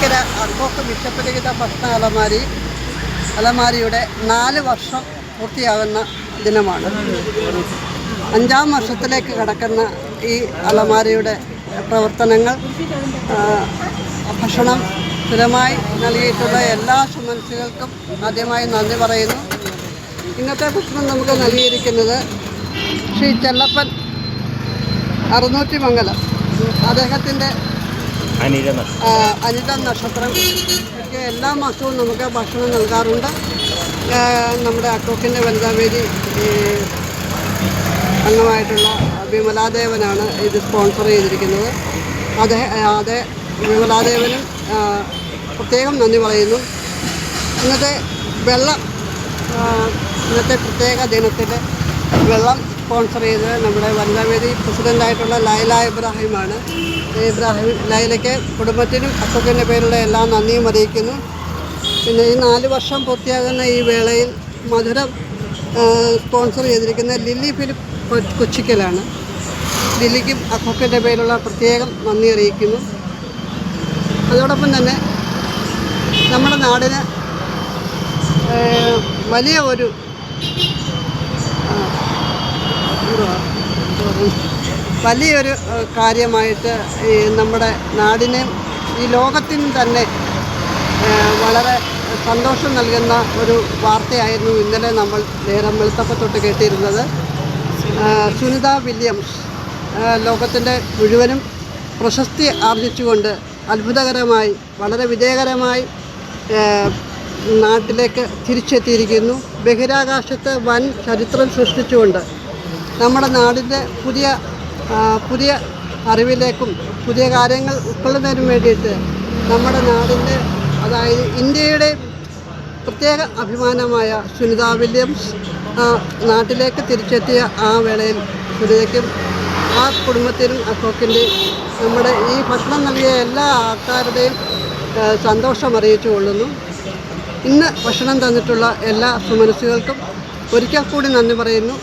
അരുവിക്കര അക്കോക്ക് മിച്ചപ്പലിഹിത ഭക്ഷണ അലമാരിയുടെ 4 വർഷം പൂർത്തിയാകുന്ന ദിനമാണ്. 5ാം വർഷത്തിലേക്ക് കടക്കുന്ന ഈ അലമാരിയുടെ പ്രവർത്തനങ്ങൾ ഭക്ഷണം സ്ഥിരമായി നൽകിയിട്ടുള്ള എല്ലാ സുമനസ്സുകൾക്കും ആദ്യമായി നന്ദി പറയുന്നു. ഇന്നത്തെ ഭക്ഷണം നമുക്ക് നൽകിയിരിക്കുന്നത് ശ്രീ ചെല്ലപ്പൻ അറുന്നൂറ്റിമംഗലം അദ്ദേഹത്തിൻ്റെ അനിത നക്ഷത്രം എല്ലാ മാസവും നമുക്ക് ഭക്ഷണം നൽകാറുണ്ട്. നമ്മുടെ അക്കോക്കിൻ്റെ വനിതാവേദി അംഗമായിട്ടുള്ള വിമലാദേവനാണ് ഇത് സ്പോൺസർ ചെയ്തിരിക്കുന്നത്. അതേ വിമലാദേവനും പ്രത്യേകം നന്ദി പറയുന്നു. ഇന്നത്തെ പ്രത്യേക ദിനത്തിൽ വെള്ളം സ്പോൺസർ ചെയ്തത് നമ്മുടെ വനിതാവേദി പ്രസിഡൻ്റായിട്ടുള്ള ലൈല ഇബ്രാഹിമാണ്. ലൈലയ്ക്ക് കുടുംബത്തിനും അക്കോക്കിൻ്റെ പേരിലുള്ള എല്ലാ നന്ദിയും അറിയിക്കുന്നു. പിന്നെ ഈ 4 വർഷം പൂർത്തിയാകുന്ന ഈ വേളയിൽ മധുരം സ്പോൺസർ ചെയ്തിരിക്കുന്ന ലില്ലി ഫിലിപ്പ് കൊച്ചിക്കലാണ്. ലില്ലിക്കും അക്കോക്കിൻ്റെ പേരിലുള്ള പ്രത്യേകം നന്ദി അറിയിക്കുന്നു. അതോടൊപ്പം തന്നെ നമ്മുടെ നാടിന് വലിയൊരു കാര്യമായിട്ട് നമ്മുടെ നാടിന് ഈ ലോകത്തിന് തന്നെ വളരെ സന്തോഷം നൽകുന്ന ഒരു വാർത്തയായിരുന്നു ഇന്നലെ നമ്മൾ നേരം വെളുത്തപ്പം തൊട്ട് കേട്ടിരുന്നത്. സുനിത വില്യംസ് ലോകത്തിൻ്റെ മുഴുവനും പ്രശസ്തി ആർജിച്ചുകൊണ്ട് അത്ഭുതകരമായി വളരെ വിജയകരമായി നാട്ടിലേക്ക് തിരിച്ചെത്തിയിരിക്കുന്നു. ബഹിരാകാശത്ത് വൻ ചരിത്രം സൃഷ്ടിച്ചുകൊണ്ട് നമ്മുടെ നാടിൻ്റെ പുതിയ അറിവിലേക്കും പുതിയ കാര്യങ്ങൾ ഉൾക്കൊള്ളുന്നതിനും വേണ്ടിയിട്ട് നമ്മുടെ നാടിൻ്റെ അതായത് ഇന്ത്യയുടെ പ്രത്യേക അഭിമാനമായ സുനിത വില്യംസ് നാട്ടിലേക്ക് തിരിച്ചെത്തിയ ആ വേളയിൽ സുനിതയ്ക്കും ആ കുടുംബത്തിനും അക്കോക്കിൻ്റെ നമ്മുടെ ഈ ഭക്ഷണം നൽകിയ എല്ലാ ആൾക്കാരുടെയും സന്തോഷം അറിയിച്ചു കൊള്ളുന്നു. ഇന്ന് ഭക്ഷണം തന്നിട്ടുള്ള എല്ലാ സുമനസ്സുകൾക്കും ഒരിക്കൽ കൂടി നന്ദി പറയുന്നു.